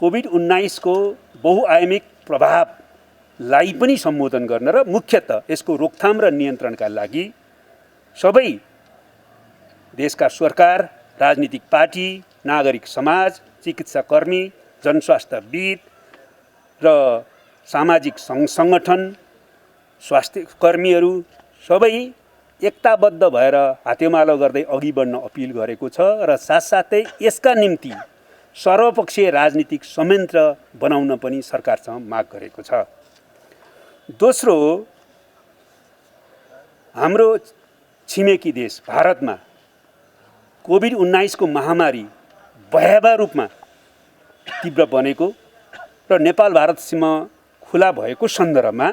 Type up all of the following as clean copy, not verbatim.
COVID-19 को बहुआयामिक प्रभावलाई पनि सम्बोधन गर्न र मुख्यतः यसको रोकथाम र नियन्त्रणका लागि सबै देशका सरकार, राजनीतिक पार्टी, नागरिक समाज, चिकित्साकर्मी, जनस्वास्थ्यविद र सामाजिक सङ्गठन, स्वास्थ्य कर्मीहरू सबै एकताबद्ध भएर हातेमालो गर्दै अघि बढ्न अपिल गरेको छ र साथसाथै यसका निम्ति सर्वपक्षीय राजनीतिक संयन्त्र बनाउन पनि सरकारसँग माग गरेको छ। दोस्रो, हाम्रो छिमेकी देश भारतमा कोभिड-19 को महामारी भयावह रूपमा तीव्र बनेको र नेपाल भारत सीमा खुला भएको सन्दर्भमा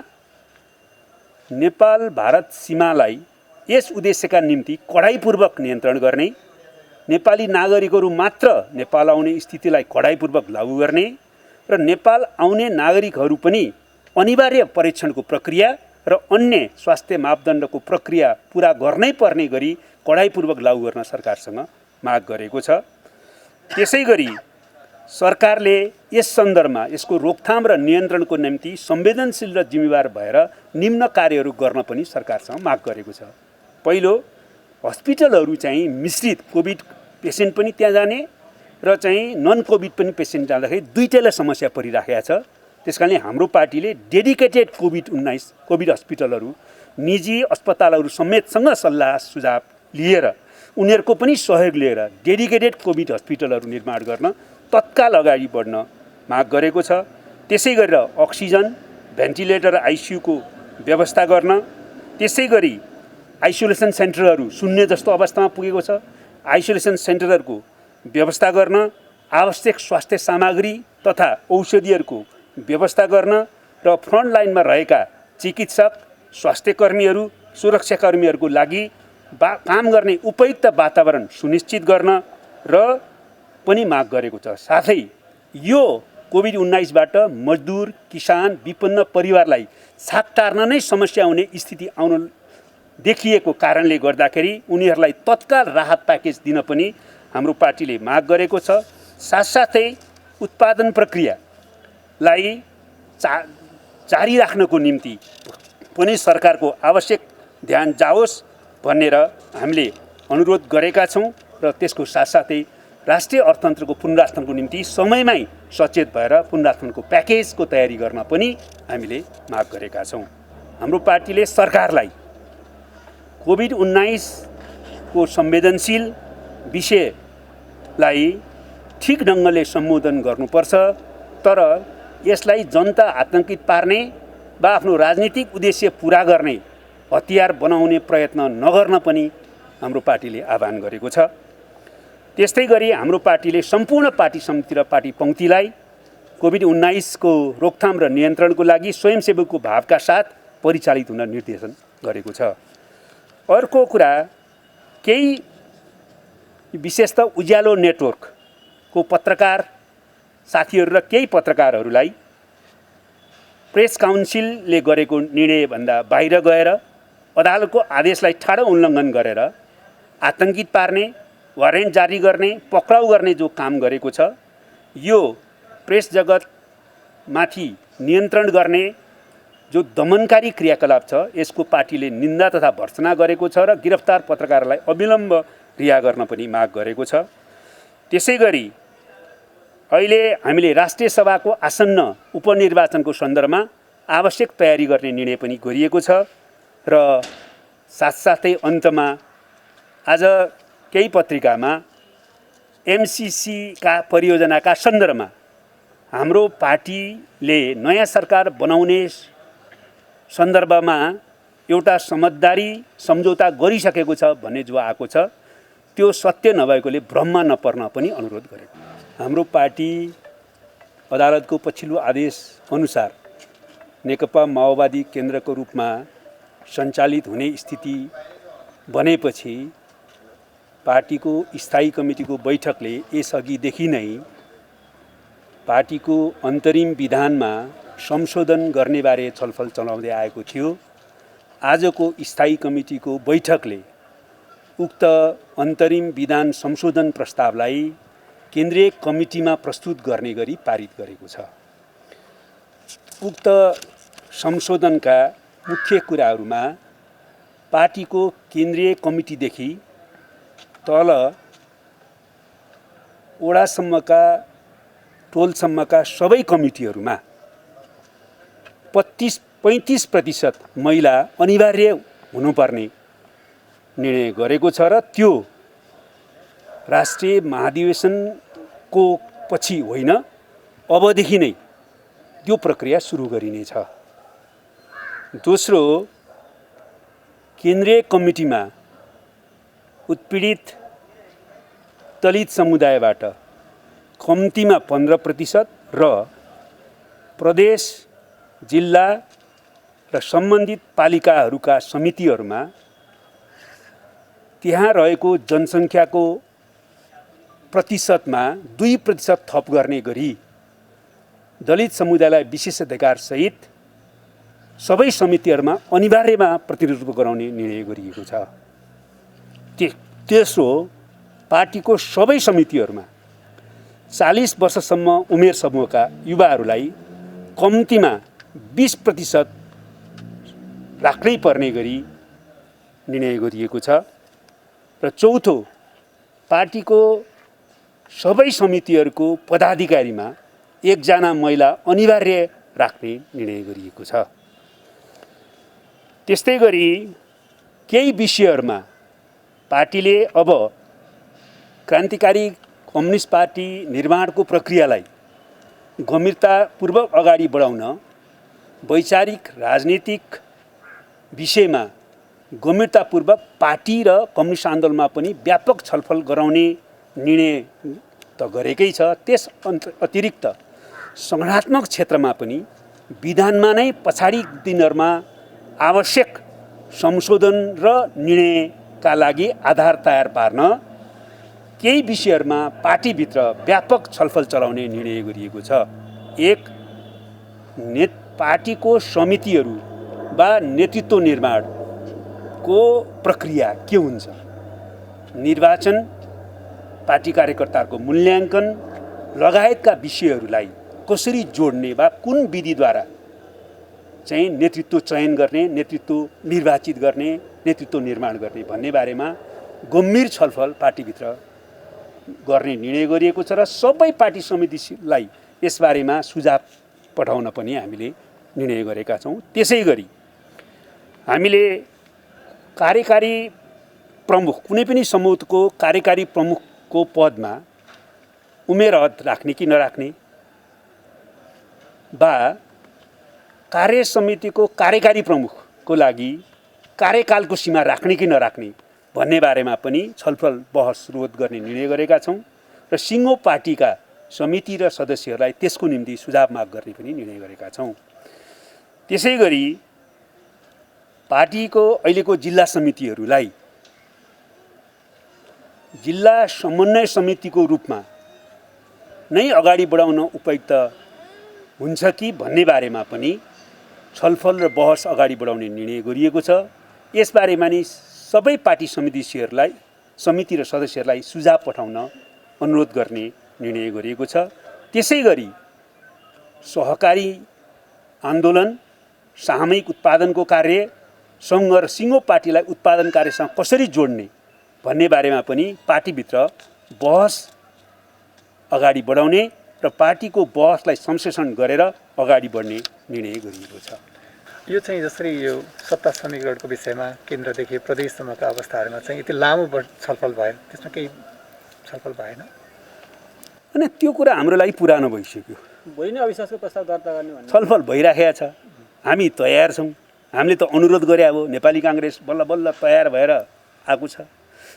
नेपाल भारत सीमालाई यस उद्देश्यका निम्ति कडाइपूर्वक नियन्त्रण गर्ने, नेपाली नागरिकहरू मात्र नेपाल आउने स्थितिलाई कडाइपूर्वक लागू गर्ने र नेपाल आउने नागरिकहरू पनि अनिवार्य परीक्षणको प्रक्रिया र अन्य स्वास्थ्य मापदण्डको प्रक्रिया पूरा गर्नै पर्ने गरी कडाइपूर्वक लागू गर्न सरकारसँग माग गरेको छ। त्यसैगरी सरकारले यस सन्दर्भमा यसको रोकथाम र नियन्त्रणको निम्ति संवेदनशील र जिम्मेवार भएर निम्न कार्यहरू गर्न पनि सरकारसँग माग गरेको छ। पहिलो, हस्पिटलहरू चाहिँ मिश्रित कोभिड पेसेन्ट पनि त्यहाँ जाने र चाहिँ नन कोभिड पनि पेसेन्ट जाँदाखेरि दुईटैलाई समस्या परिराखेको छ। त्यसकारणले हाम्रो पार्टीले डेडिकेटेड कोभिड हस्पिटलहरू, निजी अस्पतालहरू समेतसँग सल्लाह सुझाव लिएर उनीहरूको पनि सहयोग लिएर डेडिकेटेड कोभिड हस्पिटलहरू निर्माण गर्न तत्काल अगाडि बढ्न माग गरेको छ। त्यसै गरेर अक्सिजन, भेन्टिलेटर, आइसियुको व्यवस्था गर्न, त्यसै गरी आइसोलेसन सेन्टरहरू शून्य जस्तो अवस्थामा पुगेको छ, आइसोलेसन सेन्टरहरूको व्यवस्था गर्न, आवश्यक स्वास्थ्य सामग्री तथा औषधिहरूको व्यवस्था गर्न र फ्रन्ट लाइनमा रहेका चिकित्सक, स्वास्थ्य कर्मीहरू, सुरक्षाकर्मीहरूको लागि काम गर्ने उपयुक्त वातावरण सुनिश्चित गर्न र पनि माग गरेको छ। साथै यो कोभिड-19बाट मजदुर, किसान, विपन्न परिवारलाई छाक टार्न नै समस्या हुने स्थिति आउन देखिएको कारणले गर्दाखेरि उनीहरूलाई तत्काल राहत प्याकेज दिन पनि हाम्रो पार्टीले माग गरेको छ। साथसाथै उत्पादन प्रक्रियालाई जारी राख्नको निम्ति पनि सरकारको आवश्यक ध्यान जाओस् भनेर हामीले अनुरोध गरेका छौँ र त्यसको साथसाथै राष्ट्रिय अर्थतन्त्रको पुनर्स्थापनको निम्ति समयमै सचेत भएर पुनर्स्थापनको प्याकेजको तयारी गर्न पनि हामीले माग गरेका छौँ। हाम्रो पार्टीले सरकारलाई कोभिड-19 को संवेदनशील विषयलाई ठिक ढङ्गले सम्बोधन गर्नुपर्छ, तर यसलाई जनता आतंकित पार्ने वा आफ्नो राजनीतिक उद्देश्य पूरा गर्ने हतियार बनाउने प्रयत्न नगर्न पनि हाम्रो पार्टीले आह्वान गरेको छ। त्यस्तै गरी हाम्रो पार्टीले सम्पूर्ण पार्टी समिति र पार्टी पङ्क्तिलाई कोभिड-19 को रोकथाम र नियन्त्रणको लागि स्वयंसेवकको भावका साथ परिचालित हुन निर्देशन गरेको छ। अर्को कुरा, केही विशेषतः उज्यालो नेटवर्कको पत्रकार साथीहरू र केही पत्रकारहरूलाई प्रेस काउन्सिलले गरेको निर्णयभन्दा बाहिर गएर अदालतको आदेशलाई ठाडो उल्लङ्घन गरेर आतंकित पार्ने, वारेन्ट जारी गर्ने, पक्राउ गर्ने जो काम गरेको छ, यो प्रेस जगतमाथि नियन्त्रण गर्ने जो दमनकारी क्रियाकलाप छ, यसको पार्टीले निन्दा तथा भर्त्सना गरेको छ र गिरफ्तार पत्रकारलाई अविलम्ब रिहा गर्न पनि माग गरेको छ। त्यसै गरी अहिले हामीले राष्ट्रिय सभाको आसन्न उपनिर्वाचनको सन्दर्भमा आवश्यक तयारी गर्ने निर्णय पनि गरिएको छ र साथसाथै अन्तमा आज केही पत्रिकामा एमसीसी का परियोजनाका सन्दर्भमा हाम्रो पार्टीले नयाँ सरकार बनाउने सन्दर्भमा एउटा समझदारी सम्झौता गरिसकेको छ भन्ने जो आएको छ, त्यो सत्य नभएकोले भ्रममा नपर्न पनि अनुरोध गरेको। हाम्रो पार्टी अदालतको पछिल्लो आदेश अनुसार नेकपा माओवादी केन्द्रको रूपमा सञ्चालित हुने स्थिति बनेपछि पार्टीको स्थायी कमिटीको बैठकले यसअघिदेखि नै पार्टीको अन्तरिम विधानमा संशोधन गर्ने बारे छलफल चलाउँदै आएको थियो। आजको स्थायी कमिटीको बैठकले उक्त अन्तरिम विधान संशोधन प्रस्तावलाई केन्द्रीय कमिटीमा प्रस्तुत गर्ने गरी पारित गरेको छ। उक्त संशोधनका मुख्य कुराहरूमा पार्टीको केन्द्रीय कमिटीदेखि तल वडासम्मका टोलसम्मका सबै कमिटीहरूमा 35% महिला अनिवार्य हुनुपर्ने निर्णय गरेको छ र त्यो राष्ट्रिय महाधिवेशनको पछि होइन, अबदेखि नै त्यो प्रक्रिया सुरु गरिनेछ। दोस्रो, केन्द्रीय कमिटीमा उत्पीडित दलित समुदायबाट कम्तीमा 15% र प्रदेश, जिल्ला र सम्बन्धित पालिकाहरूका समितिहरूमा त्यहाँ रहेको जनसङ्ख्याको प्रतिशतमा 2% थप गर्ने गरी दलित समुदायलाई विशेषाधिकार सहित सबै समितिहरूमा अनिवार्यमा प्रतिनिधित्व गराउने निर्णय गरिएको छ। तेस्रो, पार्टीको सबै समितिहरूमा 40 वर्षसम्म उमेर समूहका युवाहरूलाई कम्तीमा 20% राख्नै पर्ने गरी निर्णय गरिएको छ। र चौथो, पार्टीको सबै समितिहरूको पदाधिकारीमा 1 जना महिला अनिवार्य राख्ने निर्णय गरिएको छ। त्यस्तै गरी केही विषयहरूमा पार्टीले अब क्रान्तिकारी कम्युनिस्ट पार्टी निर्माणको प्रक्रियालाई गम्भीरतापूर्वक अगाडि बढाउन वैचारिक राजनीतिक विषयमा गम्भीरतापूर्वक पार्टी र कम्युनिस्ट आन्दोलनमा पनि व्यापक छलफल गराउने निर्णय त गरेकै छ। त्यस अतिरिक्त संगठनात्मक क्षेत्रमा पनि विधानमा नै पछाडि दिनहरूमा आवश्यक संशोधन र निर्णयका लागि आधार तयार पार्न केही विषयहरूमा पार्टीभित्र व्यापक छलफल चलाउने निर्णय गरिएको छ। एक, पार्टीको समितिहरू वा नेतृत्व निर्माणको प्रक्रिया के हुन्छ, निर्वाचन, पार्टी कार्यकर्ताहरूको मूल्याङ्कन लगायतका विषयहरूलाई कसरी जोड्ने वा कुन विधिद्वारा चाहिँ नेतृत्व चयन गर्ने, नेतृत्व निर्वाचित गर्ने, नेतृत्व निर्माण गर्ने भन्ने बारेमा गम्भीर छलफल पार्टीभित्र गर्ने निर्णय गरिएको छ र सबै पार्टी समितिलाई यसबारेमा सुझाव पठाउन पनि हामीले निर्णय गरेका छौँ। त्यसै गरी हामीले कार्यकारी प्रमुख, कुनै पनि समूहको कार्यकारी प्रमुखको पदमा उमेर हद राख्ने कि नराख्ने वा कार्य समितिको कार्यकारी प्रमुखको लागि कार्यकालको सीमा राख्ने कि नराख्ने भन्ने बारेमा पनि छलफल बहस रोध गर्ने निर्णय गरेका छौँ र सिङ्गो पार्टीका समिति र सदस्यहरूलाई त्यसको निम्ति सुझाव माग गर्ने पनि निर्णय गरेका छौँ। त्यसै गरी पार्टीको अहिलेको जिल्ला समितिहरूलाई जिल्ला समन्वय समितिको रूपमा नै अगाडि बढाउन उपयुक्त हुन्छ कि भन्ने बारेमा पनि छलफल र बहस अगाडि बढाउने निर्णय गरिएको छ। यसबारेमा नि सबै पार्टी समिति र सदस्यहरूलाई सुझाव पठाउन अनुरोध गर्ने निर्णय गरिएको छ। त्यसै गरी सहकारी आन्दोलन, सामूहिक उत्पादनको कार्य, सङ्घ र सिङ्गो पार्टीलाई उत्पादन कार्यसँग कसरी जोड्ने भन्ने बारेमा पनि पार्टीभित्र बहस अगाडि बढाउने र पार्टीको बहसलाई संश्लेषण गरेर अगाडि बढ्ने निर्णय गरिएको छ। यो चाहिँ जसरी यो सत्ता समीकरणको विषयमा केन्द्रदेखि प्रदेशसम्मका अवस्थाहरूमा चाहिँ यति लामो छलफल भयो, त्यसमा केही छलफल भएन अनि त्यो कुरा हाम्रो लागि पुरानो भइसक्यो। होइन, अविश्वासको प्रस्ताव दर्ता गर्ने भन्ने छलफल भइराखेको छ। हामी तयार छौँ। हामीले त अनुरोध गरे अब नेपाली काङ्ग्रेस बल्ल बल्ल तयार भएर आएको छ।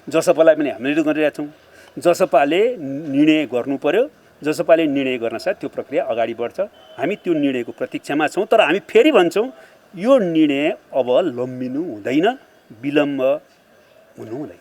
जसपालाई पनि हामीले गरिरहेका छौँ। जसपाले निर्णय गर्नु पर्यो, जसपाले निर्णय गर्न साथ त्यो प्रक्रिया अगाडि बढ्छ। हामी त्यो निर्णयको प्रतीक्षामा छौँ। तर हामी फेरि भन्छौँ यो निर्णय अब लम्बिनु हुँदैन, विलम्ब हुनु हुँदैन।